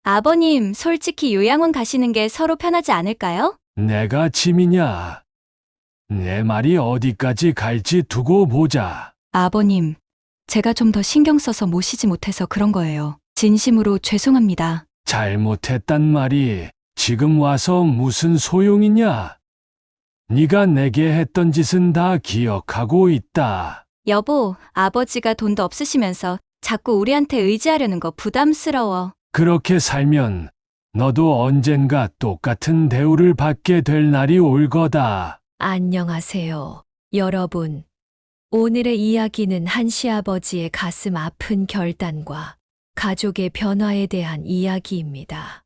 아버님, 솔직히 요양원 가시는 게 서로 편하지 않을까요? 내가 짐이냐? 내 말이 어디까지 갈지 두고 보자. 아버님, 제가 좀 더 신경 써서 모시지 못해서 그런 거예요. 진심으로 죄송합니다. 잘못했단 말이 지금 와서 무슨 소용이냐? 네가 내게 했던 짓은 다 기억하고 있다. 여보, 아버지가 돈도 없으시면서 자꾸 우리한테 의지하려는 거 부담스러워. 그렇게 살면 너도 언젠가 똑같은 대우를 받게 될 날이 올 거다. 안녕하세요, 여러분. 오늘의 이야기는 한 시아버지의 가슴 아픈 결단과 가족의 변화에 대한 이야기입니다.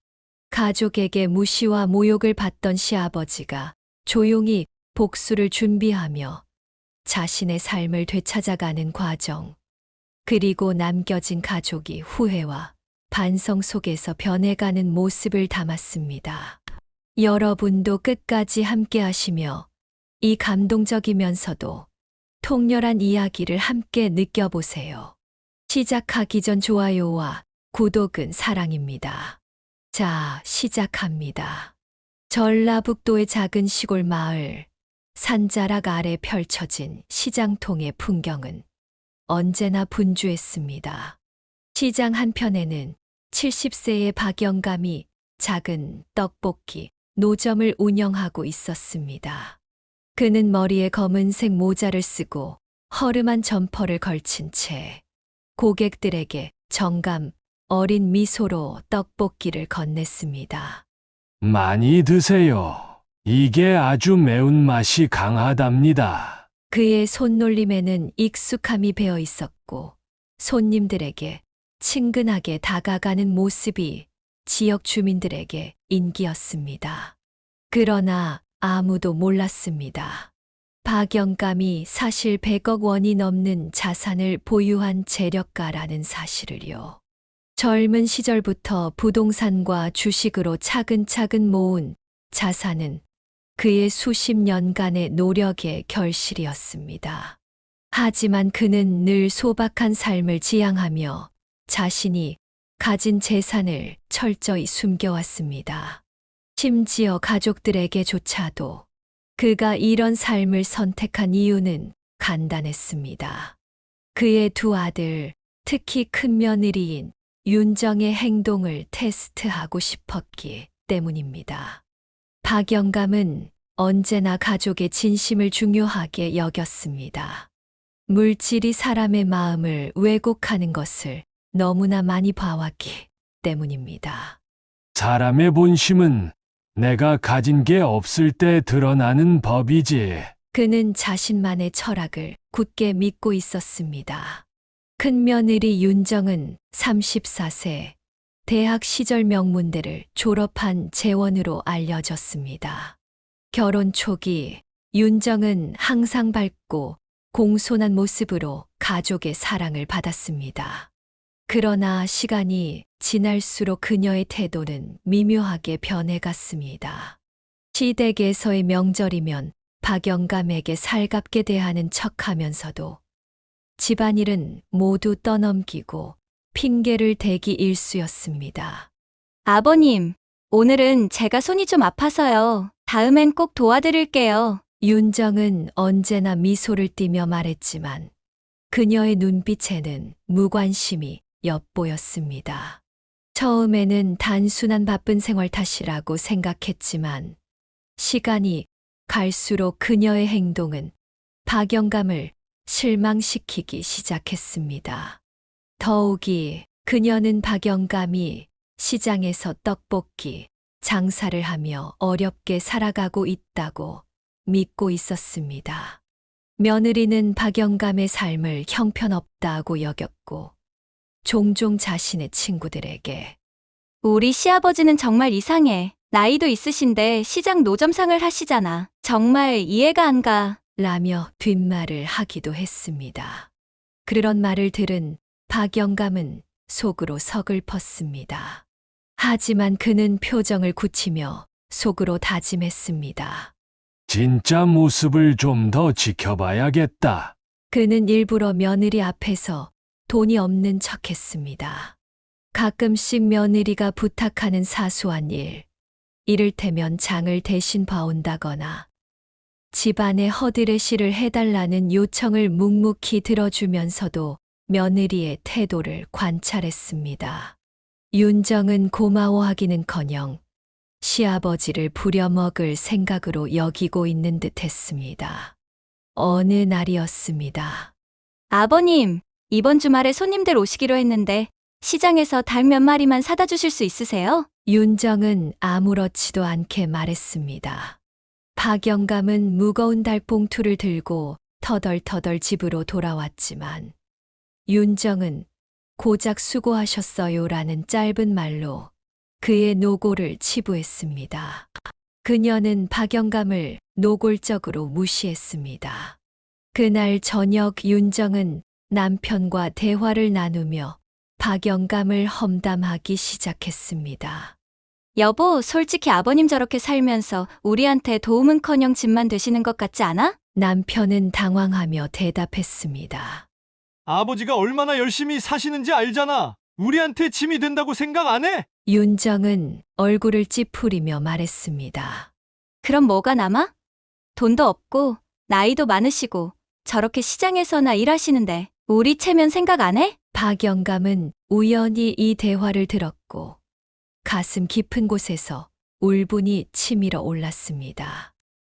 가족에게 무시와 모욕을 받던 시아버지가 조용히 복수를 준비하며 자신의 삶을 되찾아가는 과정, 그리고 남겨진 가족이 후회와 반성 속에서 변해가는 모습을 담았습니다. 여러분도 끝까지 함께 하시며 이 감동적이면서도 통렬한 이야기를 함께 느껴보세요. 시작하기 전 좋아요와 구독은 사랑입니다. 자, 시작합니다. 전라북도의 작은 시골 마을, 산자락 아래 펼쳐진 시장통의 풍경은 언제나 분주했습니다. 시장 한편에는 70세의 박영감이 작은 떡볶이 노점을 운영하고 있었습니다. 그는 머리에 검은색 모자를 쓰고 허름한 점퍼를 걸친 채 고객들에게 정감 어린 미소로 떡볶이를 건넸습니다. 많이 드세요. 이게 아주 매운맛이 강하답니다. 그의 손놀림에는 익숙함이 배어 있었고 손님들에게 친근하게 다가가는 모습이 지역 주민들에게 인기였습니다. 그러나 아무도 몰랐습니다. 박영감이 사실 100억 원이 넘는 자산을 보유한 재력가라는 사실을요. 젊은 시절부터 부동산과 주식으로 차근차근 모은 자산은 그의 수십 년간의 노력의 결실이었습니다. 하지만 그는 늘 소박한 삶을 지향하며 자신이 가진 재산을 철저히 숨겨왔습니다. 심지어 가족들에게조차도 그가 이런 삶을 선택한 이유는 간단했습니다. 그의 두 아들, 특히 큰 며느리인 윤정의 행동을 테스트하고 싶었기 때문입니다. 박영감은 언제나 가족의 진심을 중요하게 여겼습니다. 물질이 사람의 마음을 왜곡하는 것을 너무나 많이 봐왔기 때문입니다. 사람의 본심은 내가 가진 게 없을 때 드러나는 법이지. 그는 자신만의 철학을 굳게 믿고 있었습니다. 큰 며느리 윤정은 34세, 대학 시절 명문대를 졸업한 재원으로 알려졌습니다. 결혼 초기 윤정은 항상 밝고 공손한 모습으로 가족의 사랑을 받았습니다. 그러나 시간이 지날수록 그녀의 태도는 미묘하게 변해갔습니다. 시댁에서의 명절이면 박영감에게 살갑게 대하는 척하면서도 집안일은 모두 떠넘기고 핑계를 대기 일쑤였습니다. 아버님, 오늘은 제가 손이 좀 아파서요. 다음엔 꼭 도와드릴게요. 윤정은 언제나 미소를 띠며 말했지만 그녀의 눈빛에는 무관심이 엿보였습니다. 처음에는 단순한 바쁜 생활 탓이라고 생각했지만 시간이 갈수록 그녀의 행동은 박영감을 실망시키기 시작했습니다. 더욱이 그녀는 박영감이 시장에서 떡볶이 장사를 하며 어렵게 살아가고 있다고 믿고 있었습니다. 며느리는 박영감의 삶을 형편없다고 여겼고 종종 자신의 친구들에게 우리 시아버지는 정말 이상해. 나이도 있으신데 시장 노점상을 하시잖아. 정말 이해가 안 가. 라며 뒷말을 하기도 했습니다. 그런 말을 들은 박영감은 속으로 서글펐습니다. 하지만 그는 표정을 굳히며 속으로 다짐했습니다. 진짜 모습을 좀 더 지켜봐야겠다. 그는 일부러 며느리 앞에서 돈이 없는 척했습니다. 가끔씩 며느리가 부탁하는 사소한 일, 이를테면 장을 대신 봐온다거나 집안의 허드레시를 해달라는 요청을 묵묵히 들어주면서도 며느리의 태도를 관찰했습니다. 윤정은 고마워하기는커녕 시아버지를 부려먹을 생각으로 여기고 있는 듯 했습니다. 어느 날이었습니다. 아버님, 이번 주말에 손님들 오시기로 했는데 시장에서 닭 몇 마리만 사다 주실 수 있으세요? 윤정은 아무렇지도 않게 말했습니다. 박영감은 무거운 닭봉투를 들고 터덜터덜 집으로 돌아왔지만 윤정은 고작 수고하셨어요라는 짧은 말로 그의 노고를 치부했습니다. 그녀는 박영감을 노골적으로 무시했습니다. 그날 저녁 윤정은 남편과 대화를 나누며 박영감을 험담하기 시작했습니다. 여보, 솔직히 아버님 저렇게 살면서 우리한테 도움은커녕 짐만 되시는 것 같지 않아? 남편은 당황하며 대답했습니다. 아버지가 얼마나 열심히 사시는지 알잖아. 우리한테 짐이 된다고 생각 안 해? 윤정은 얼굴을 찌푸리며 말했습니다. 그럼 뭐가 남아? 돈도 없고 나이도 많으시고 저렇게 시장에서나 일하시는데 우리 체면 생각 안 해? 박영감은 우연히 이 대화를 들었고 가슴 깊은 곳에서 울분이 치밀어 올랐습니다.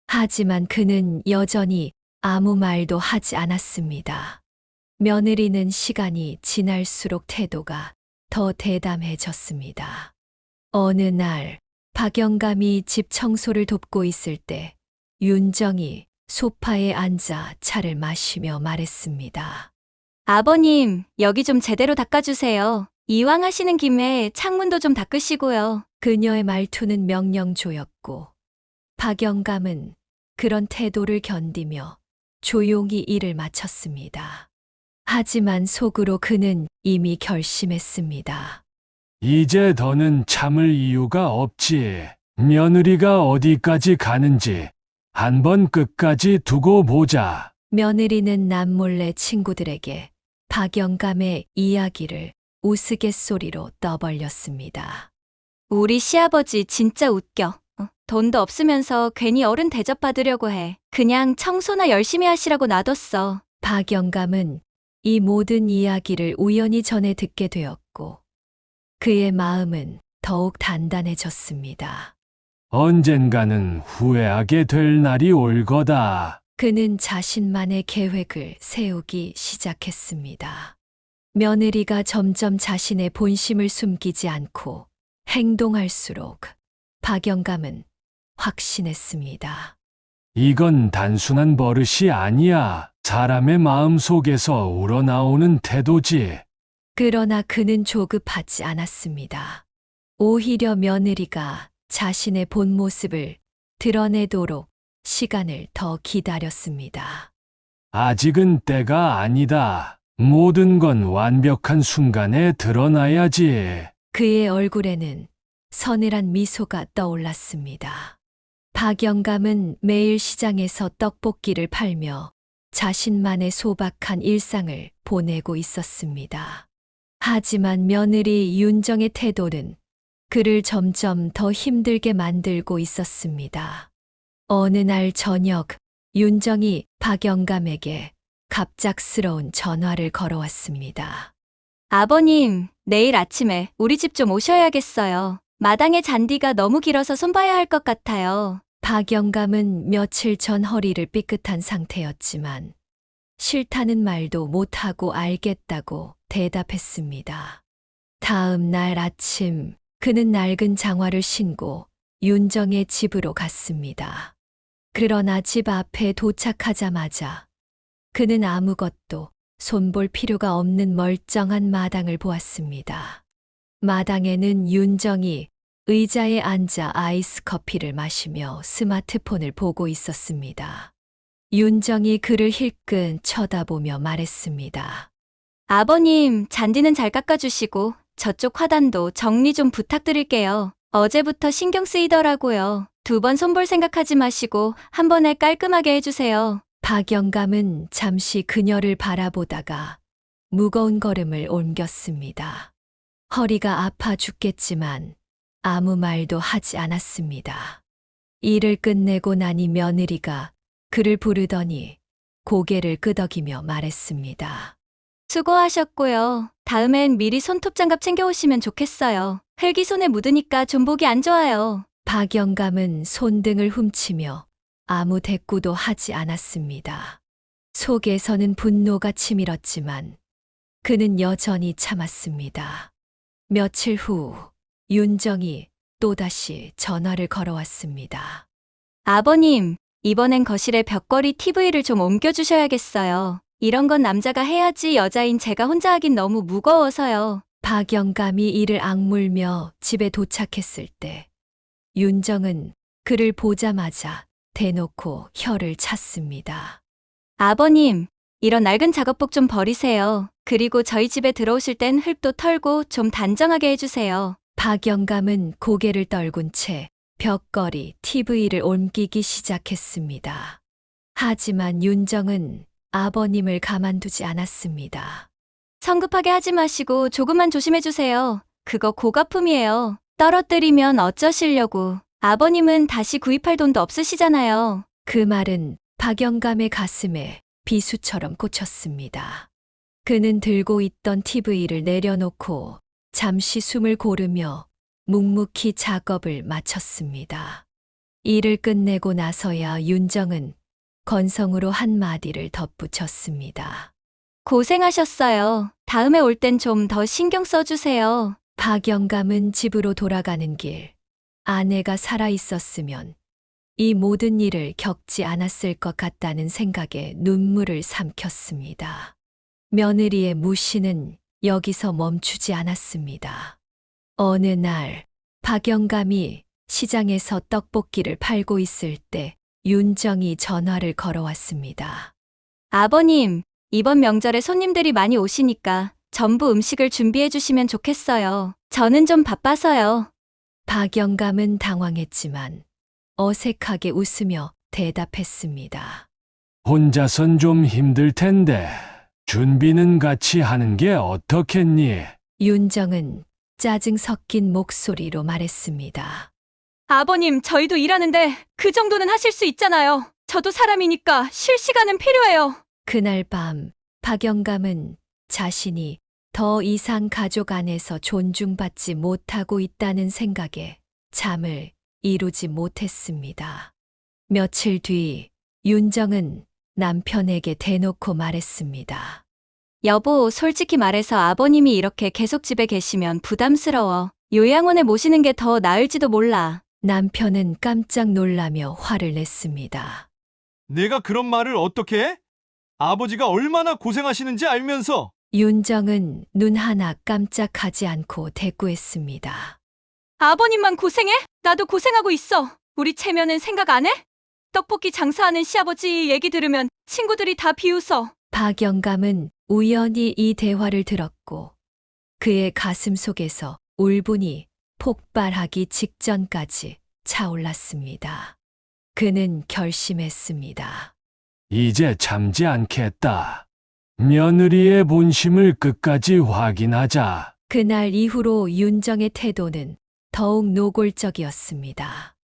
하지만 그는 여전히 아무 말도 하지 않았습니다. 며느리는 시간이 지날수록 태도가 더 대담해졌습니다. 어느 날 박영감이 집 청소를 돕고 있을 때 윤정이 소파에 앉아 차를 마시며 말했습니다. 아버님, 여기 좀 제대로 닦아주세요. 이왕 하시는 김에 창문도 좀 닦으시고요. 그녀의 말투는 명령조였고 박영감은 그런 태도를 견디며 조용히 일을 마쳤습니다. 하지만 속으로 그는 이미 결심했습니다. 이제 더는 참을 이유가 없지. 며느리가 어디까지 가는지 한번 끝까지 두고 보자. 며느리는 남몰래 친구들에게 박영감의 이야기를 우스갯소리로 떠벌렸습니다. 우리 시아버지 진짜 웃겨. 돈도 없으면서 괜히 어른 대접받으려고 해. 그냥 청소나 열심히 하시라고 놔뒀어. 박영감은 이 모든 이야기를 우연히 전해 듣게 되었고 그의 마음은 더욱 단단해졌습니다. 언젠가는 후회하게 될 날이 올 거다. 그는 자신만의 계획을 세우기 시작했습니다. 며느리가 점점 자신의 본심을 숨기지 않고 행동할수록 박영감은 확신했습니다. 이건 단순한 버릇이 아니야. 사람의 마음 속에서 우러나오는 태도지. 그러나 그는 조급하지 않았습니다. 오히려 며느리가 자신의 본 모습을 드러내도록 시간을 더 기다렸습니다. 아직은 때가 아니다. 모든 건 완벽한 순간에 드러나야지. 그의 얼굴에는 서늘한 미소가 떠올랐습니다. 박영감은 매일 시장에서 떡볶이를 팔며 자신만의 소박한 일상을 보내고 있었습니다. 하지만 며느리 윤정의 태도는 그를 점점 더 힘들게 만들고 있었습니다. 어느 날 저녁, 윤정이 박영감에게 갑작스러운 전화를 걸어왔습니다. 아버님, 내일 아침에 우리 집 좀 오셔야겠어요. 마당의 잔디가 너무 길어서 손봐야 할 것 같아요. 박영감은 며칠 전 허리를 삐끗한 상태였지만 싫다는 말도 못하고 알겠다고 대답했습니다. 다음 날 아침 그는 낡은 장화를 신고 윤정의 집으로 갔습니다. 그러나 집 앞에 도착하자마자 그는 아무것도 손볼 필요가 없는 멀쩡한 마당을 보았습니다. 마당에는 윤정이 의자에 앉아 아이스 커피를 마시며 스마트폰을 보고 있었습니다. 윤정이 그를 힐끔 쳐다보며 말했습니다. 아버님, 잔디는 잘 깎아주시고 저쪽 화단도 정리 좀 부탁드릴게요. 어제부터 신경 쓰이더라고요. 2번 손볼 생각하지 마시고 한 번에 깔끔하게 해주세요. 박영감은 잠시 그녀를 바라보다가 무거운 걸음을 옮겼습니다. 허리가 아파 죽겠지만 아무 말도 하지 않았습니다. 일을 끝내고 나니 며느리가 그를 부르더니 고개를 끄덕이며 말했습니다. 수고하셨고요. 다음엔 미리 손톱 장갑 챙겨오시면 좋겠어요. 흙이 손에 묻으니까 좀 보기 안 좋아요. 박 영감은 손등을 훔치며 아무 대꾸도 하지 않았습니다. 속에서는 분노가 치밀었지만 그는 여전히 참았습니다. 며칠 후 윤정이 또다시 전화를 걸어왔습니다. 아버님, 이번엔 거실에 벽걸이 TV를 좀 옮겨주셔야겠어요. 이런 건 남자가 해야지 여자인 제가 혼자 하긴 너무 무거워서요. 박 영감이 이를 악물며 집에 도착했을 때 윤정은 그를 보자마자 대놓고 혀를 찼습니다. 아버님, 이런 낡은 작업복 좀 버리세요. 그리고 저희 집에 들어오실 땐 흙도 털고 좀 단정하게 해주세요. 박 영감은 고개를 떨군 채 벽걸이 TV를 옮기기 시작했습니다. 하지만 윤정은 아버님을 가만두지 않았습니다. 성급하게 하지 마시고 조금만 조심해주세요. 그거 고가품이에요. 떨어뜨리면 어쩌시려고. 아버님은 다시 구입할 돈도 없으시잖아요. 그 말은 박 영감의 가슴에 비수처럼 꽂혔습니다. 그는 들고 있던 TV를 내려놓고 잠시 숨을 고르며 묵묵히 작업을 마쳤습니다. 일을 끝내고 나서야 윤정은 건성으로 한마디를 덧붙였습니다. 고생하셨어요. 다음에 올 땐 좀 더 신경 써주세요. 박 영감은 집으로 돌아가는 길, 아내가 살아 있었으면 이 모든 일을 겪지 않았을 것 같다는 생각에 눈물을 삼켰습니다. 며느리의 무시는 여기서 멈추지 않았습니다. 어느 날 박 영감이 시장에서 떡볶이를 팔고 있을 때 윤정이 전화를 걸어왔습니다. 아버님, 이번 명절에 손님들이 많이 오시니까 전부 음식을 준비해 주시면 좋겠어요. 저는 좀 바빠서요. 박 영감은 당황했지만 어색하게 웃으며 대답했습니다. 혼자선 좀 힘들 텐데 준비는 같이 하는 게 어떻겠니? 윤정은 짜증 섞인 목소리로 말했습니다. 아버님, 저희도 일하는데 그 정도는 하실 수 있잖아요. 저도 사람이니까 쉴 시간은 필요해요. 그날 밤 박 영감은 자신이 더 이상 가족 안에서 존중받지 못하고 있다는 생각에 잠을 이루지 못했습니다. 며칠 뒤 윤정은 남편에게 대놓고 말했습니다. 여보, 솔직히 말해서 아버님이 이렇게 계속 집에 계시면 부담스러워. 요양원에 모시는 게 더 나을지도 몰라. 남편은 깜짝 놀라며 화를 냈습니다. 내가 그런 말을 어떻게 해? 아버지가 얼마나 고생하시는지 알면서. 윤정은 눈 하나 깜짝하지 않고 대꾸했습니다. 아버님만 고생해? 나도 고생하고 있어. 우리 체면은 생각 안 해? 떡볶이 장사하는 시아버지 얘기 들으면 친구들이 다 비웃어. 박 영감은 우연히 이 대화를 들었고 그의 가슴 속에서 울분이 폭발하기 직전까지 차올랐습니다. 그는 결심했습니다. 이제 참지 않겠다. 며느리의 본심을 끝까지 확인하자. 그날 이후로 윤정의 태도는 더욱 노골적이었습니다.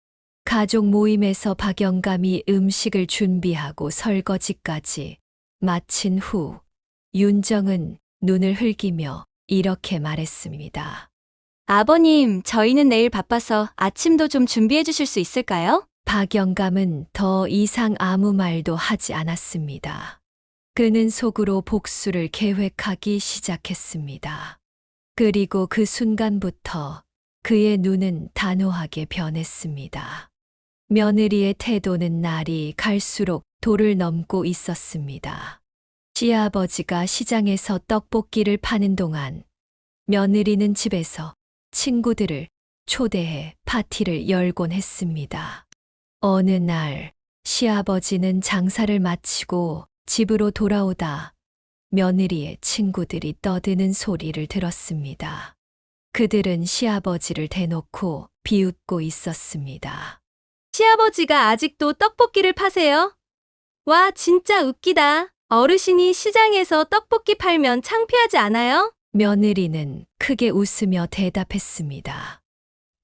가족 모임에서 박 영감이 음식을 준비하고 설거지까지 마친 후 윤정은 눈을 흘기며 이렇게 말했습니다. 아버님, 저희는 내일 바빠서 아침도 좀 준비해 주실 수 있을까요? 박 영감은 더 이상 아무 말도 하지 않았습니다. 그는 속으로 복수를 계획하기 시작했습니다. 그리고 그 순간부터 그의 눈은 단호하게 변했습니다. 며느리의 태도는 날이 갈수록 도를 넘고 있었습니다. 시아버지가 시장에서 떡볶이를 파는 동안 며느리는 집에서 친구들을 초대해 파티를 열곤 했습니다. 어느 날 시아버지는 장사를 마치고 집으로 돌아오다 며느리의 친구들이 떠드는 소리를 들었습니다. 그들은 시아버지를 대놓고 비웃고 있었습니다. 시아버지가 아직도 떡볶이를 파세요? 와, 진짜 웃기다. 어르신이 시장에서 떡볶이 팔면 창피하지 않아요? 며느리는 크게 웃으며 대답했습니다.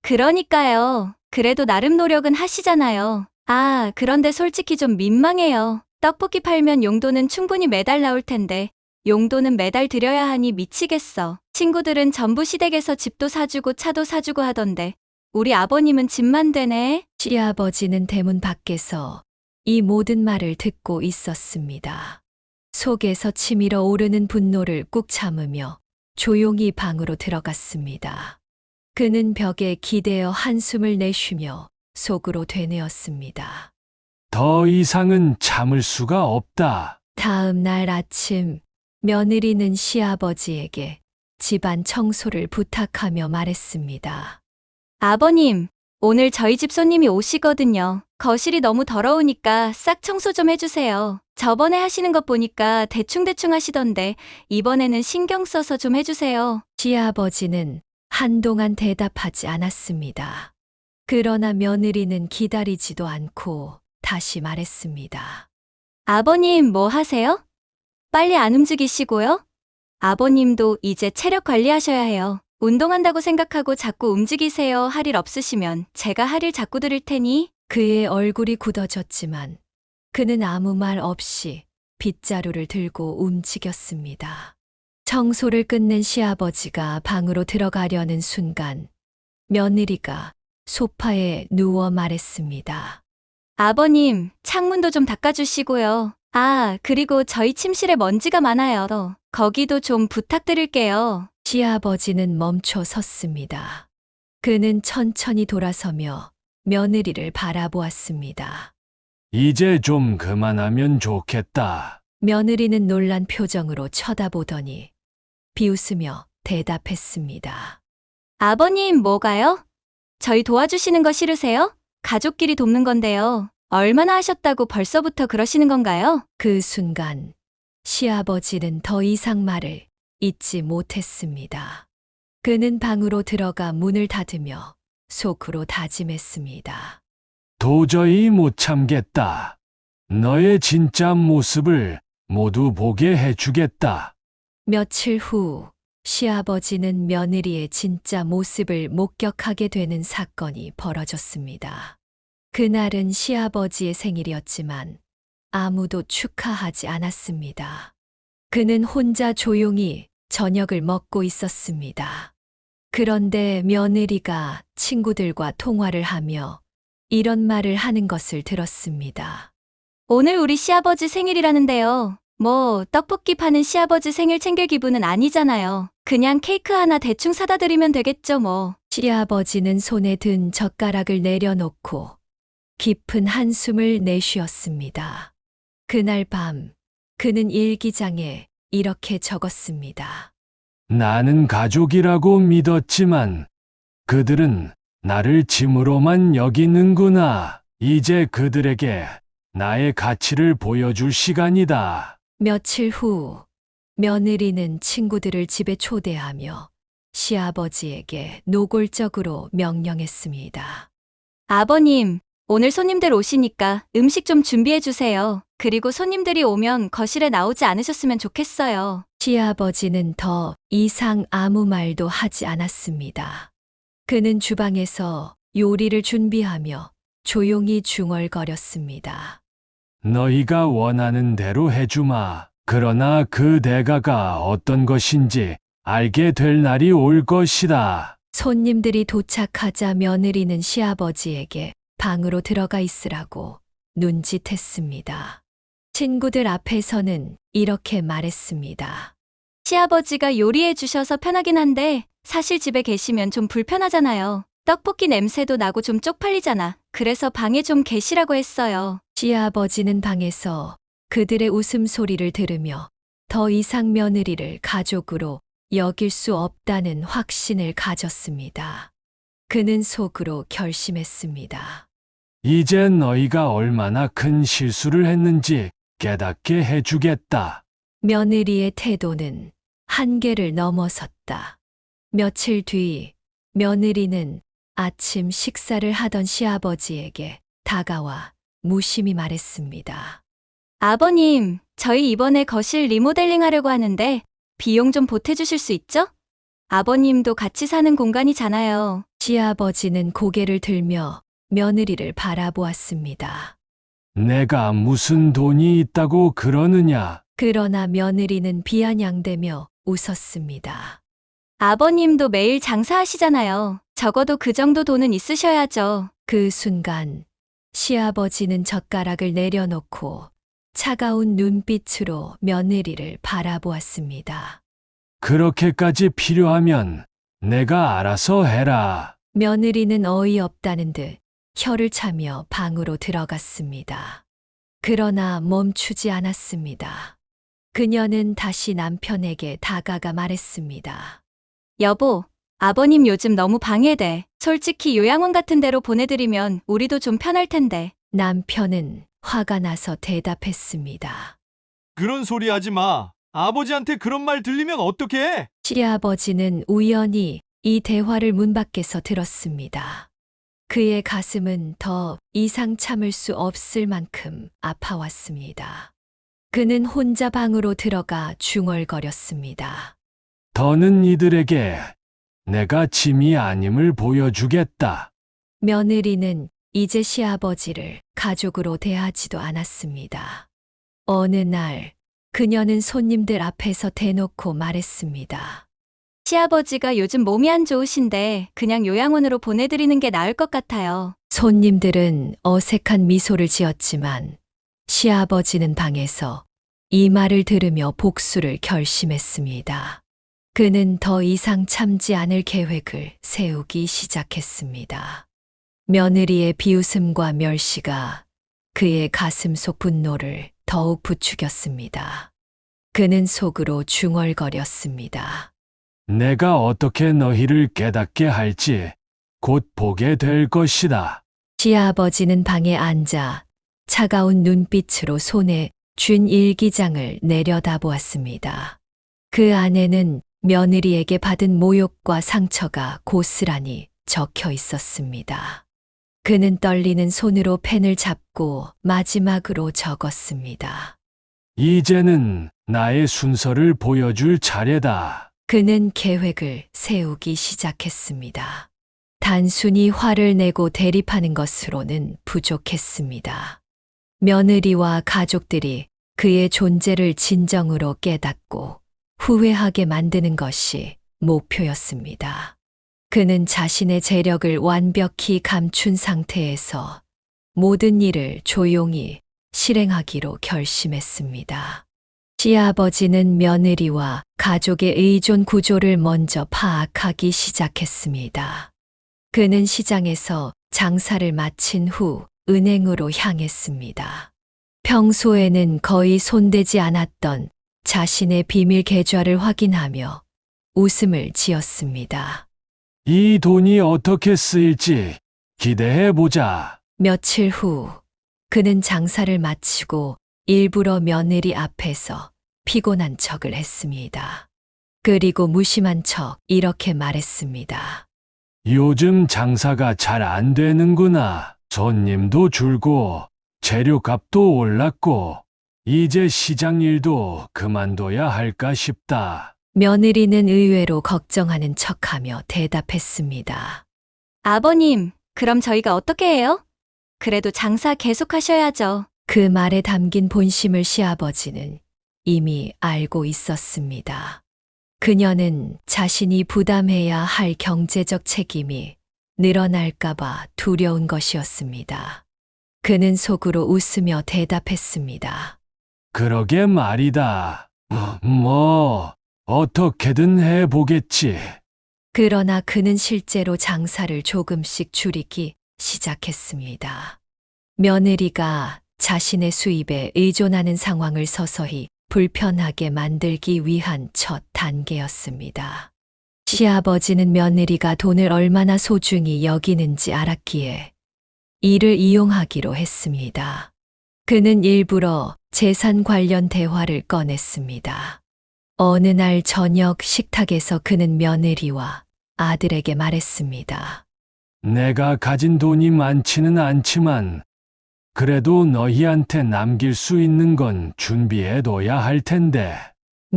그러니까요. 그래도 나름 노력은 하시잖아요. 아, 그런데 솔직히 좀 민망해요. 떡볶이 팔면 용돈은 충분히 매달 나올 텐데 용돈은 매달 드려야 하니 미치겠어. 친구들은 전부 시댁에서 집도 사주고 차도 사주고 하던데 우리 아버님은 집만 되네. 시아버지는 대문 밖에서 이 모든 말을 듣고 있었습니다. 속에서 치밀어 오르는 분노를 꾹 참으며 조용히 방으로 들어갔습니다. 그는 벽에 기대어 한숨을 내쉬며 속으로 되뇌었습니다. 더 이상은 참을 수가 없다. 다음 날 아침, 며느리는 시아버지에게 집안 청소를 부탁하며 말했습니다. 아버님, 오늘 저희 집 손님이 오시거든요. 거실이 너무 더러우니까 싹 청소 좀 해주세요. 저번에 하시는 것 보니까 대충대충 하시던데 이번에는 신경 써서 좀 해주세요. 시아버지는 한동안 대답하지 않았습니다. 그러나 며느리는 기다리지도 않고 다시 말했습니다. 아버님 뭐 하세요? 빨리 안 움직이시고요? 아버님도 이제 체력 관리하셔야 해요. 운동한다고 생각하고 자꾸 움직이세요. 할 일 없으시면 제가 할 일 자꾸 드릴 테니. 그의 얼굴이 굳어졌지만 그는 아무 말 없이 빗자루를 들고 움직였습니다. 청소를 끝낸 시아버지가 방으로 들어가려는 순간 며느리가 소파에 누워 말했습니다. 아버님, 창문도 좀 닦아주시고요. 아, 그리고 저희 침실에 먼지가 많아요. 거기도 좀 부탁드릴게요. 시아버지는 멈춰 섰습니다. 그는 천천히 돌아서며 며느리를 바라보았습니다. 이제 좀 그만하면 좋겠다. 며느리는 놀란 표정으로 쳐다보더니 비웃으며 대답했습니다. 아버님, 뭐가요? 저희 도와주시는 거 싫으세요? 가족끼리 돕는 건데요. 얼마나 하셨다고 벌써부터 그러시는 건가요? 그 순간 시아버지는 더 이상 말을 잇지 못했습니다. 그는 방으로 들어가 문을 닫으며 속으로 다짐했습니다. 도저히 못 참겠다. 너의 진짜 모습을 모두 보게 해주겠다. 며칠 후 시아버지는 며느리의 진짜 모습을 목격하게 되는 사건이 벌어졌습니다. 그날은 시아버지의 생일이었지만 아무도 축하하지 않았습니다. 그는 혼자 조용히 저녁을 먹고 있었습니다. 그런데 며느리가 친구들과 통화를 하며 이런 말을 하는 것을 들었습니다. 오늘 우리 시아버지 생일이라는데요. 뭐 떡볶이 파는 시아버지 생일 챙길 기분은 아니잖아요. 그냥 케이크 하나 대충 사다 드리면 되겠죠 뭐. 시아버지는 손에 든 젓가락을 내려놓고 깊은 한숨을 내쉬었습니다. 그날 밤 그는 일기장에 이렇게 적었습니다. 나는 가족이라고 믿었지만 그들은 나를 짐으로만 여기는구나. 이제 그들에게 나의 가치를 보여줄 시간이다. 며칠 후 며느리는 친구들을 집에 초대하며 시아버지에게 노골적으로 명령했습니다. 아버님, 오늘 손님들 오시니까 음식 좀 준비해 주세요. 그리고 손님들이 오면 거실에 나오지 않으셨으면 좋겠어요. 시아버지는 더 이상 아무 말도 하지 않았습니다. 그는 주방에서 요리를 준비하며 조용히 중얼거렸습니다. 너희가 원하는 대로 해주마. 그러나 그 대가가 어떤 것인지 알게 될 날이 올 것이다. 손님들이 도착하자 며느리는 시아버지에게 방으로 들어가 있으라고 눈짓했습니다. 친구들 앞에서는 이렇게 말했습니다. 시아버지가 요리해 주셔서 편하긴 한데 사실 집에 계시면 좀 불편하잖아요. 떡볶이 냄새도 나고 좀 쪽팔리잖아. 그래서 방에 좀 계시라고 했어요. 시아버지는 방에서 그들의 웃음소리를 들으며 더 이상 며느리를 가족으로 여길 수 없다는 확신을 가졌습니다. 그는 속으로 결심했습니다. 이제 너희가 얼마나 큰 실수를 했는지 깨닫게 해주겠다. 며느리의 태도는 한계를 넘어섰다. 며칠 뒤 며느리는 아침 식사를 하던 시아버지에게 다가와 무심히 말했습니다. 아버님, 저희 이번에 거실 리모델링 하려고 하는데 비용 좀 보태주실 수 있죠? 아버님도 같이 사는 공간이잖아요. 시아버지는 고개를 들며 며느리를 바라보았습니다. 내가 무슨 돈이 있다고 그러느냐? 그러나 며느리는 비아냥대며 웃었습니다. 아버님도 매일 장사하시잖아요. 적어도 그 정도 돈은 있으셔야죠. 그 순간 시아버지는 젓가락을 내려놓고 차가운 눈빛으로 며느리를 바라보았습니다. 그렇게까지 필요하면 내가 알아서 해라. 며느리는 어이없다는 듯 혀를 차며 방으로 들어갔습니다. 그러나 멈추지 않았습니다. 그녀는 다시 남편에게 다가가 말했습니다. 여보, 아버님 요즘 너무 방해돼. 솔직히 요양원 같은 데로 보내드리면 우리도 좀 편할 텐데. 남편은 화가 나서 대답했습니다. 그런 소리 하지 마. 아버지한테 그런 말 들리면 어떡해? 시아버지는 우연히 이 대화를 문 밖에서 들었습니다. 그의 가슴은 더 이상 참을 수 없을 만큼 아파왔습니다. 그는 혼자 방으로 들어가 중얼거렸습니다. 더는 이들에게 내가 짐이 아님을 보여주겠다. 며느리는 이제 시아버지를 가족으로 대하지도 않았습니다. 어느 날 그녀는 손님들 앞에서 대놓고 말했습니다. 시아버지가 요즘 몸이 안 좋으신데 그냥 요양원으로 보내드리는 게 나을 것 같아요. 손님들은 어색한 미소를 지었지만 시아버지는 방에서 이 말을 들으며 복수를 결심했습니다. 그는 더 이상 참지 않을 계획을 세우기 시작했습니다. 며느리의 비웃음과 멸시가 그의 가슴 속 분노를 더욱 부추겼습니다. 그는 속으로 중얼거렸습니다. 내가 어떻게 너희를 깨닫게 할지 곧 보게 될 것이다. 시아버지는 방에 앉아 차가운 눈빛으로 손에 쥔 일기장을 내려다보았습니다. 그 안에는 며느리에게 받은 모욕과 상처가 고스란히 적혀 있었습니다. 그는 떨리는 손으로 펜을 잡고 마지막으로 적었습니다. 이제는 나의 순서를 보여줄 차례다. 그는 계획을 세우기 시작했습니다. 단순히 화를 내고 대립하는 것으로는 부족했습니다. 며느리와 가족들이 그의 존재를 진정으로 깨닫고 후회하게 만드는 것이 목표였습니다. 그는 자신의 재력을 완벽히 감춘 상태에서 모든 일을 조용히 실행하기로 결심했습니다. 시아버지는 며느리와 가족의 의존 구조를 먼저 파악하기 시작했습니다. 그는 시장에서 장사를 마친 후 은행으로 향했습니다. 평소에는 거의 손대지 않았던 자신의 비밀 계좌를 확인하며 웃음을 지었습니다. 이 돈이 어떻게 쓰일지 기대해 보자. 며칠 후 그는 장사를 마치고 일부러 며느리 앞에서 피곤한 척을 했습니다. 그리고 무심한 척 이렇게 말했습니다. 요즘 장사가 잘 안 되는구나. 손님도 줄고 재료값도 올랐고 이제 시장 일도 그만둬야 할까 싶다. 며느리는 의외로 걱정하는 척하며 대답했습니다. 아버님, 그럼 저희가 어떻게 해요? 그래도 장사 계속하셔야죠. 그 말에 담긴 본심을 시아버지는 이미 알고 있었습니다. 그녀는 자신이 부담해야 할 경제적 책임이 늘어날까봐 두려운 것이었습니다. 그는 속으로 웃으며 대답했습니다. 그러게 말이다. 뭐 어떻게든 해보겠지. 그러나 그는 실제로 장사를 조금씩 줄이기 시작했습니다. 며느리가 자신의 수입에 의존하는 상황을 서서히 불편하게 만들기 위한 첫 단계였습니다. 시아버지는 며느리가 돈을 얼마나 소중히 여기는지 알았기에 이를 이용하기로 했습니다. 그는 일부러 재산 관련 대화를 꺼냈습니다. 어느 날 저녁 식탁에서 그는 며느리와 아들에게 말했습니다. 내가 가진 돈이 많지는 않지만 그래도 너희한테 남길 수 있는 건 준비해 둬야 할 텐데.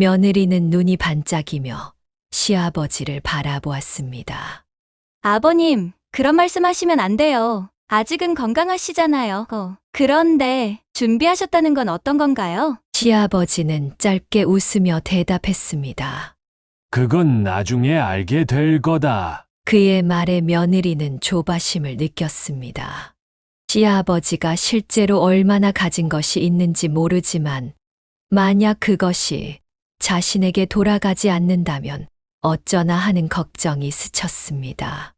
며느리는 눈이 반짝이며 시아버지를 바라보았습니다. 아버님, 그런 말씀하시면 안 돼요. 아직은 건강하시잖아요. 그런데 준비하셨다는 건 어떤 건가요? 시아버지는 짧게 웃으며 대답했습니다. 그건 나중에 알게 될 거다. 그의 말에 며느리는 조바심을 느꼈습니다. 시아버지가 실제로 얼마나 가진 것이 있는지 모르지만 만약 그것이 자신에게 돌아가지 않는다면 어쩌나 하는 걱정이 스쳤습니다.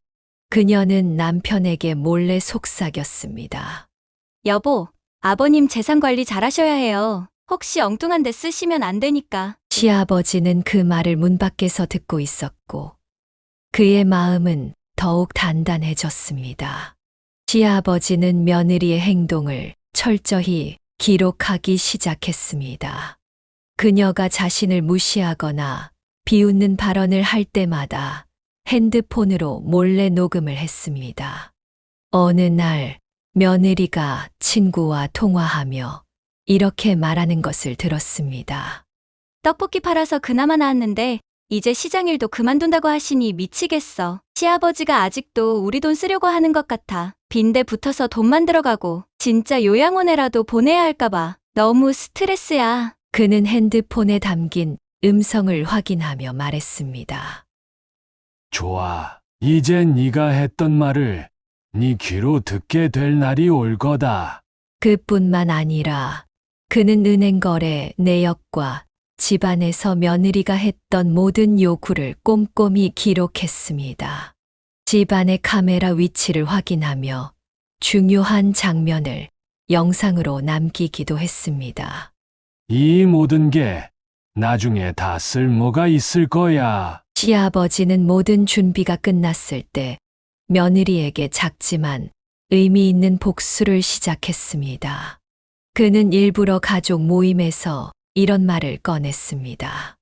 그녀는 남편에게 몰래 속삭였습니다. 여보, 아버님 재산 관리 잘하셔야 해요. 혹시 엉뚱한 데 쓰시면 안 되니까. 시아버지는 그 말을 문 밖에서 듣고 있었고 그의 마음은 더욱 단단해졌습니다. 시아버지는 며느리의 행동을 철저히 기록하기 시작했습니다. 그녀가 자신을 무시하거나 비웃는 발언을 할 때마다 핸드폰으로 몰래 녹음을 했습니다. 어느 날 며느리가 친구와 통화하며 이렇게 말하는 것을 들었습니다. 떡볶이 팔아서 그나마 나았는데 이제 시장 일도 그만둔다고 하시니 미치겠어. 시아버지가 아직도 우리 돈 쓰려고 하는 것 같아. 빈대 붙어서 돈 만들어가고 진짜 요양원에라도 보내야 할까봐 너무 스트레스야. 그는 핸드폰에 담긴 음성을 확인하며 말했습니다. 좋아. 이제 네가 했던 말을 네 귀로 듣게 될 날이 올 거다. 그뿐만 아니라 그는 은행 거래 내역과 집안에서 며느리가 했던 모든 요구를 꼼꼼히 기록했습니다. 집안의 카메라 위치를 확인하며 중요한 장면을 영상으로 남기기도 했습니다. 이 모든 게 나중에 다 쓸모가 있을 거야. 시아버지는 모든 준비가 끝났을 때 며느리에게 작지만 의미 있는 복수를 시작했습니다. 그는 일부러 가족 모임에서 이런 말을 꺼냈습니다.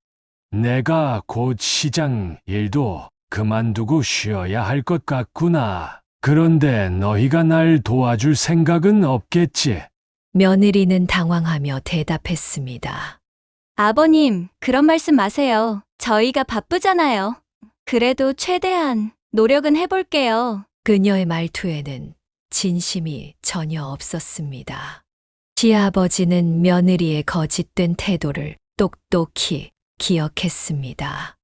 내가 곧 시장 일도 그만두고 쉬어야 할 것 같구나. 그런데 너희가 날 도와줄 생각은 없겠지? 며느리는 당황하며 대답했습니다. 아버님, 그런 말씀 마세요. 저희가 바쁘잖아요. 그래도 최대한 노력은 해볼게요. 그녀의 말투에는 진심이 전혀 없었습니다. 시아버지는 며느리의 거짓된 태도를 똑똑히 기억했습니다.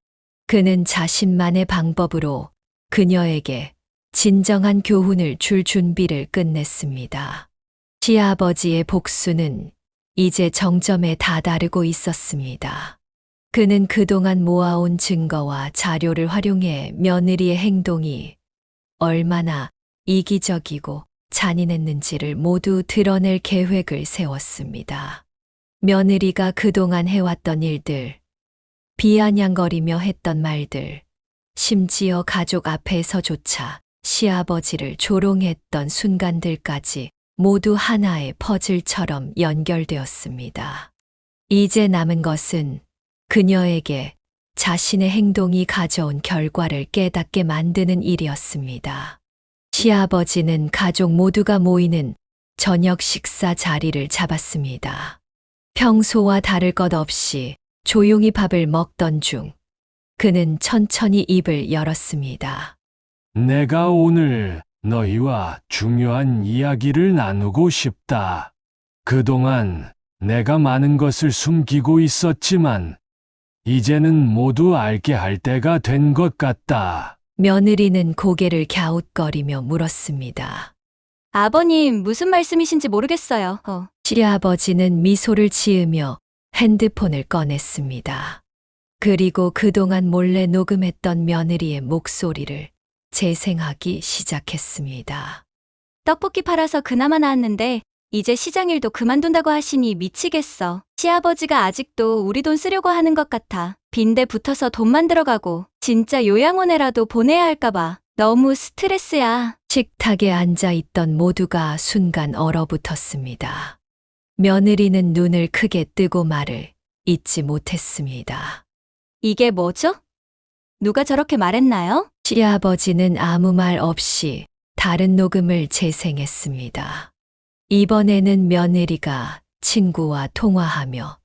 그는 자신만의 방법으로 그녀에게 진정한 교훈을 줄 준비를 끝냈습니다. 시아버지의 복수는 이제 정점에 다다르고 있었습니다. 그는 그동안 모아온 증거와 자료를 활용해 며느리의 행동이 얼마나 이기적이고 잔인했는지를 모두 드러낼 계획을 세웠습니다. 며느리가 그동안 해왔던 일들, 비아냥거리며 했던 말들, 심지어 가족 앞에서조차 시아버지를 조롱했던 순간들까지 모두 하나의 퍼즐처럼 연결되었습니다. 이제 남은 것은 그녀에게 자신의 행동이 가져온 결과를 깨닫게 만드는 일이었습니다. 시아버지는 가족 모두가 모이는 저녁 식사 자리를 잡았습니다. 평소와 다를 것 없이 조용히 밥을 먹던 중 그는 천천히 입을 열었습니다. 내가 오늘 너희와 중요한 이야기를 나누고 싶다. 그동안 내가 많은 것을 숨기고 있었지만 이제는 모두 알게 할 때가 된 것 같다. 며느리는 고개를 갸웃거리며 물었습니다. 아버님, 무슨 말씀이신지 모르겠어요. 시아버지는 미소를 지으며 핸드폰을 꺼냈습니다. 그리고 그동안 몰래 녹음했던 며느리의 목소리를 재생하기 시작했습니다. 떡볶이 팔아서 그나마 나았는데 이제 시장 일도 그만둔다고 하시니 미치겠어. 시아버지가 아직도 우리 돈 쓰려고 하는 것 같아. 빈대 붙어서 돈 만들어가고 진짜 요양원에라도 보내야 할까봐 너무 스트레스야. 식탁에 앉아 있던 모두가 순간 얼어붙었습니다. 며느리는 눈을 크게 뜨고 말을 잇지 못했습니다. 이게 뭐죠? 누가 저렇게 말했나요? 시아버지는 아무 말 없이 다른 녹음을 재생했습니다. 이번에는 며느리가 친구와 통화하며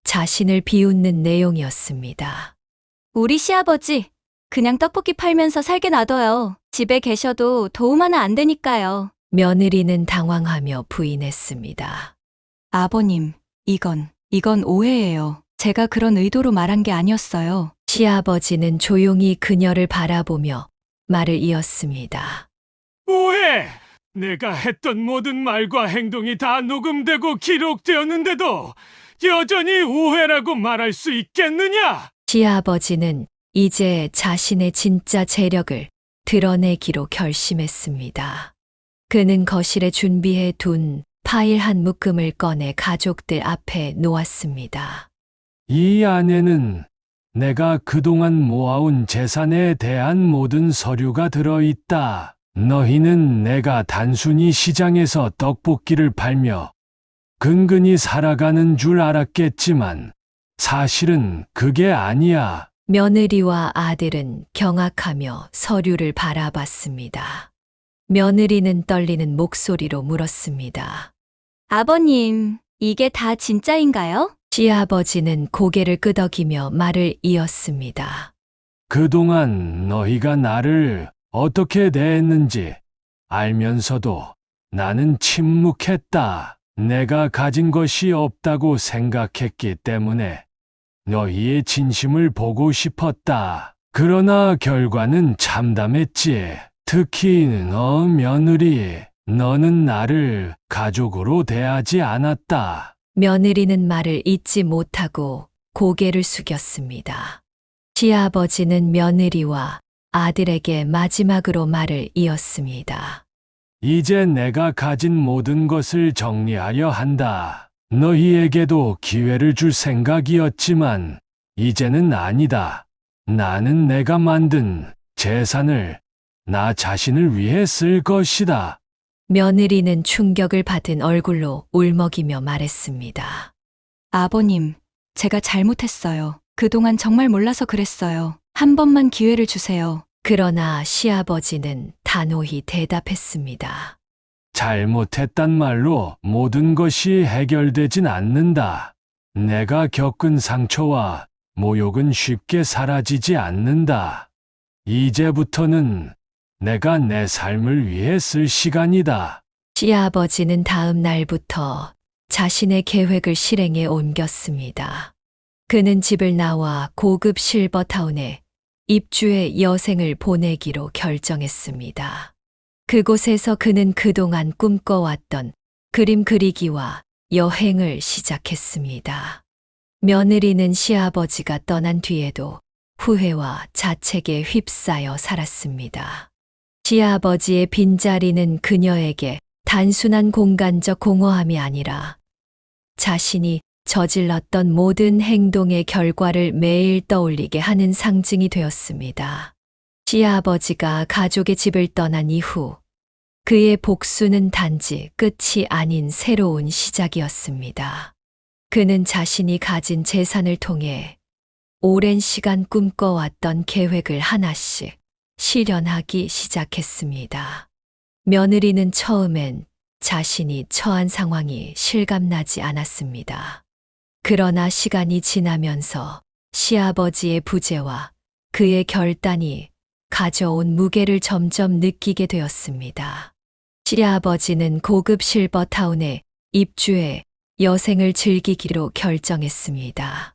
자신을 비웃는 내용이었습니다. 우리 시아버지, 그냥 떡볶이 팔면서 살게 놔둬요. 집에 계셔도 도움 하나 안 되니까요. 며느리는 당황하며 부인했습니다. 아버님, 이건 오해예요. 제가 그런 의도로 말한 게 아니었어요. 시아버지는 조용히 그녀를 바라보며 말을 이었습니다. 오해! 내가 했던 모든 말과 행동이 다 녹음되고 기록되었는데도 여전히 오해라고 말할 수 있겠느냐? 시아버지는 이제 자신의 진짜 재력을 드러내기로 결심했습니다. 그는 거실에 준비해 둔 파일 한 묶음을 꺼내 가족들 앞에 놓았습니다. 이 안에는 내가 그동안 모아온 재산에 대한 모든 서류가 들어있다. 너희는 내가 단순히 시장에서 떡볶이를 팔며 근근히 살아가는 줄 알았겠지만 사실은 그게 아니야. 며느리와 아들은 경악하며 서류를 바라봤습니다. 며느리는 떨리는 목소리로 물었습니다. 아버님, 이게 다 진짜인가요? 시아버지는 고개를 끄덕이며 말을 이었습니다. 그동안 너희가 나를 어떻게 대했는지 알면서도 나는 침묵했다. 내가 가진 것이 없다고 생각했기 때문에 너희의 진심을 보고 싶었다. 그러나 결과는 참담했지. 특히 너 며느리, 너는 나를 가족으로 대하지 않았다. 며느리는 말을 잇지 못하고 고개를 숙였습니다. 시아버지는 며느리와 아들에게 마지막으로 말을 이었습니다. 이제 내가 가진 모든 것을 정리하려 한다. 너희에게도 기회를 줄 생각이었지만 이제는 아니다. 나는 내가 만든 재산을 나 자신을 위해 쓸 것이다. 며느리는 충격을 받은 얼굴로 울먹이며 말했습니다. 아버님, 제가 잘못했어요. 그동안 정말 몰라서 그랬어요. 한 번만 기회를 주세요. 그러나 시아버지는 단호히 대답했습니다. 잘못했단 말로 모든 것이 해결되진 않는다. 내가 겪은 상처와 모욕은 쉽게 사라지지 않는다. 이제부터는 내가 내 삶을 위해 쓸 시간이다. 시아버지는 다음 날부터 자신의 계획을 실행에 옮겼습니다. 그는 집을 나와 고급 실버타운에 입주해 여생을 보내기로 결정했습니다. 그곳에서 그는 그동안 꿈꿔왔던 그림 그리기와 여행을 시작했습니다. 며느리는 시아버지가 떠난 뒤에도 후회와 자책에 휩싸여 살았습니다. 시아버지의 빈자리는 그녀에게 단순한 공간적 공허함이 아니라 자신이 저질렀던 모든 행동의 결과를 매일 떠올리게 하는 상징이 되었습니다. 시아버지가 가족의 집을 떠난 이후 그의 복수는 단지 끝이 아닌 새로운 시작이었습니다. 그는 자신이 가진 재산을 통해 오랜 시간 꿈꿔왔던 계획을 하나씩 실현하기 시작했습니다. 며느리는 처음엔 자신이 처한 상황이 실감나지 않았습니다. 그러나 시간이 지나면서 시아버지의 부재와 그의 결단이 가져온 무게를 점점 느끼게 되었습니다. 시아버지는 고급 실버타운에 입주해 여생을 즐기기로 결정했습니다.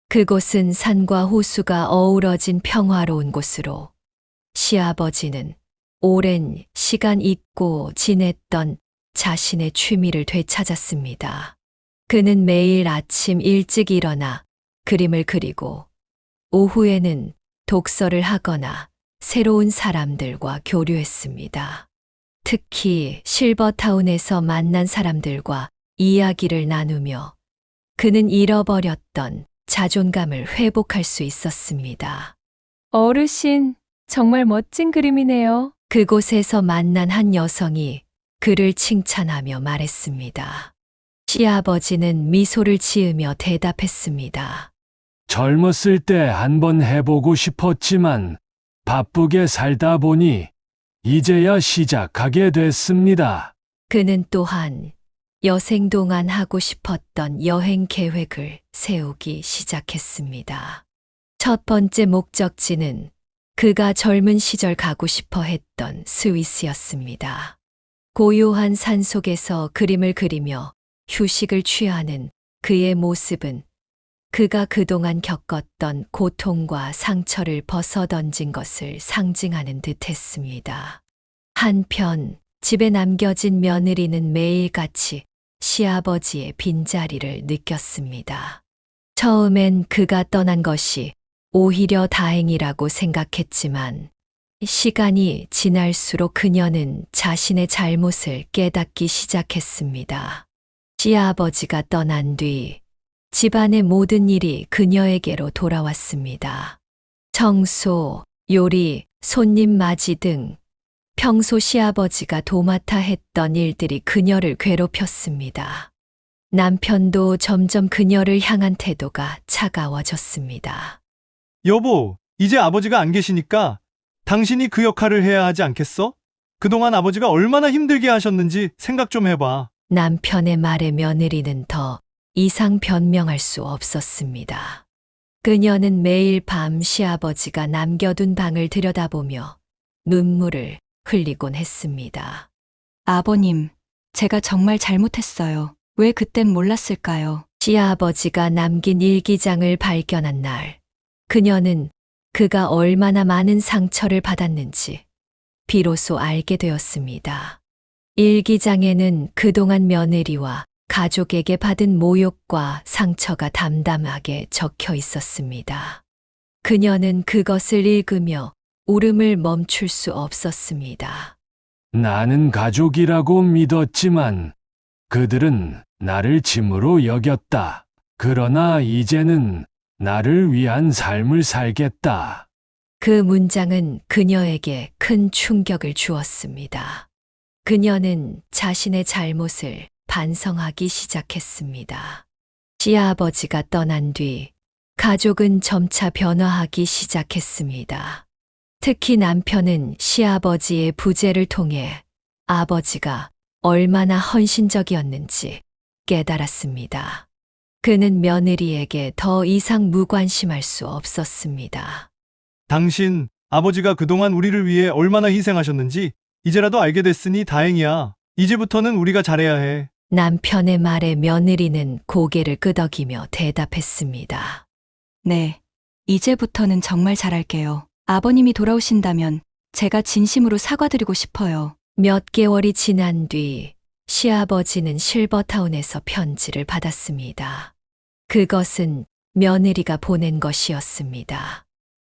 그곳은 산과 호수가 어우러진 평화로운 곳으로 시아버지는 오랜 시간 잊고 지냈던 자신의 취미를 되찾았습니다. 그는 매일 아침 일찍 일어나 그림을 그리고 오후에는 독서를 하거나 새로운 사람들과 교류했습니다. 특히 실버타운에서 만난 사람들과 이야기를 나누며 그는 잃어버렸던 자존감을 회복할 수 있었습니다. 어르신, 정말 멋진 그림이네요. 그곳에서 만난 한 여성이 그를 칭찬하며 말했습니다. 시아버지는 미소를 지으며 대답했습니다. 젊었을 때 한번 해보고 싶었지만 바쁘게 살다 보니 이제야 시작하게 됐습니다. 그는 또한 여생 동안 하고 싶었던 여행 계획을 세우기 시작했습니다. 첫 번째 목적지는 그가 젊은 시절 가고 싶어 했던 스위스였습니다. 고요한 산 속에서 그림을 그리며 휴식을 취하는 그의 모습은 그가 그동안 겪었던 고통과 상처를 벗어던진 것을 상징하는 듯 했습니다. 한편 집에 남겨진 며느리는 매일같이 시아버지의 빈자리를 느꼈습니다. 처음엔 그가 떠난 것이 오히려 다행이라고 생각했지만 시간이 지날수록 그녀는 자신의 잘못을 깨닫기 시작했습니다. 시아버지가 떠난 뒤 집안의 모든 일이 그녀에게로 돌아왔습니다. 청소, 요리, 손님 맞이 등 평소 시아버지가 도맡아 했던 일들이 그녀를 괴롭혔습니다. 남편도 점점 그녀를 향한 태도가 차가워졌습니다. 여보, 이제 아버지가 안 계시니까 당신이 그 역할을 해야 하지 않겠어? 그동안 아버지가 얼마나 힘들게 하셨는지 생각 좀 해봐. 남편의 말에 며느리는 더 이상 변명할 수 없었습니다. 그녀는 매일 밤 시아버지가 남겨둔 방을 들여다보며 눈물을 흘리곤 했습니다. 아버님, 제가 정말 잘못했어요. 왜 그땐 몰랐을까요? 시아버지가 남긴 일기장을 발견한 날, 그녀는 그가 얼마나 많은 상처를 받았는지 비로소 알게 되었습니다. 일기장에는 그동안 며느리와 가족에게 받은 모욕과 상처가 담담하게 적혀 있었습니다. 그녀는 그것을 읽으며 울음을 멈출 수 없었습니다. 나는 가족이라고 믿었지만 그들은 나를 짐으로 여겼다. 그러나 이제는 나를 위한 삶을 살겠다. 그 문장은 그녀에게 큰 충격을 주었습니다. 그녀는 자신의 잘못을 반성하기 시작했습니다. 시아버지가 떠난 뒤 가족은 점차 변화하기 시작했습니다. 특히 남편은 시아버지의 부재를 통해 아버지가 얼마나 헌신적이었는지 깨달았습니다. 그는 며느리에게 더 이상 무관심할 수 없었습니다. 당신, 아버지가 그동안 우리를 위해 얼마나 희생하셨는지 이제라도 알게 됐으니 다행이야. 이제부터는 우리가 잘해야 해. 남편의 말에 며느리는 고개를 끄덕이며 대답했습니다. 네, 이제부터는 정말 잘할게요. 아버님이 돌아오신다면 제가 진심으로 사과드리고 싶어요. 몇 개월이 지난 뒤 시아버지는 실버타운에서 편지를 받았습니다. 그것은 며느리가 보낸 것이었습니다.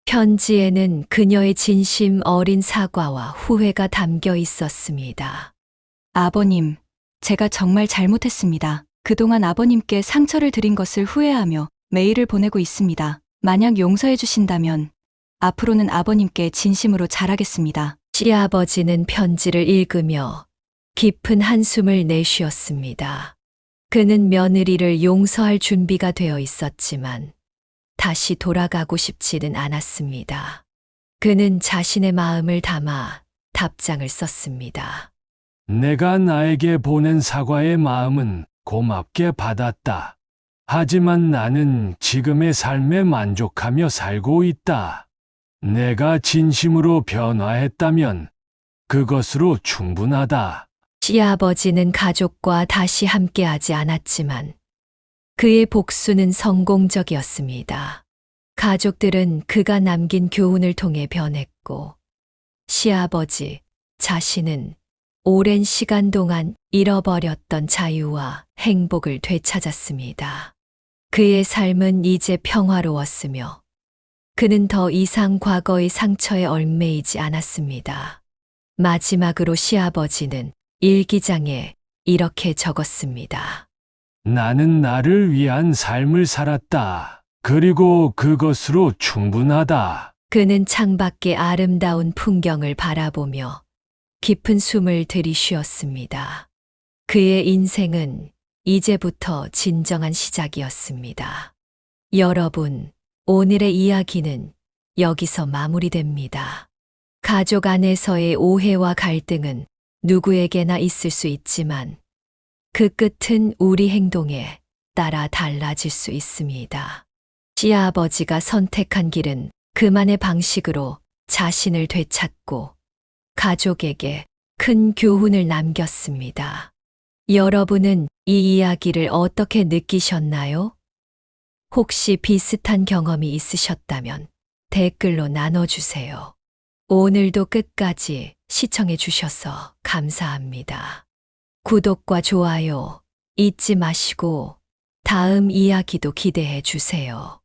편지에는 그녀의 진심 어린 사과와 후회가 담겨 있었습니다. 아버님, 제가 정말 잘못했습니다. 그동안 아버님께 상처를 드린 것을 후회하며 메일을 보내고 있습니다. 만약 용서해 주신다면 앞으로는 아버님께 진심으로 잘하겠습니다. 시아버지는 편지를 읽으며 깊은 한숨을 내쉬었습니다. 그는 며느리를 용서할 준비가 되어 있었지만 다시 돌아가고 싶지는 않았습니다. 그는 자신의 마음을 담아 답장을 썼습니다. 내가 나에게 보낸 사과의 마음은 고맙게 받았다. 하지만 나는 지금의 삶에 만족하며 살고 있다. 내가 진심으로 변화했다면 그것으로 충분하다. 시아버지는 가족과 다시 함께하지 않았지만 그의 복수는 성공적이었습니다. 가족들은 그가 남긴 교훈을 통해 변했고 시아버지 자신은 오랜 시간 동안 잃어버렸던 자유와 행복을 되찾았습니다. 그의 삶은 이제 평화로웠으며 그는 더 이상 과거의 상처에 얽매이지 않았습니다. 마지막으로 시아버지는 일기장에 이렇게 적었습니다. 나는 나를 위한 삶을 살았다. 그리고 그것으로 충분하다. 그는 창밖의 아름다운 풍경을 바라보며 깊은 숨을 들이쉬었습니다. 그의 인생은 이제부터 진정한 시작이었습니다. 여러분, 오늘의 이야기는 여기서 마무리됩니다. 가족 안에서의 오해와 갈등은 누구에게나 있을 수 있지만 그 끝은 우리 행동에 따라 달라질 수 있습니다. 시아버지가 선택한 길은 그만의 방식으로 자신을 되찾고 가족에게 큰 교훈을 남겼습니다. 여러분은 이 이야기를 어떻게 느끼셨나요? 혹시 비슷한 경험이 있으셨다면 댓글로 나눠주세요. 오늘도 끝까지 시청해 주셔서 감사합니다. 구독과 좋아요 잊지 마시고 다음 이야기도 기대해 주세요.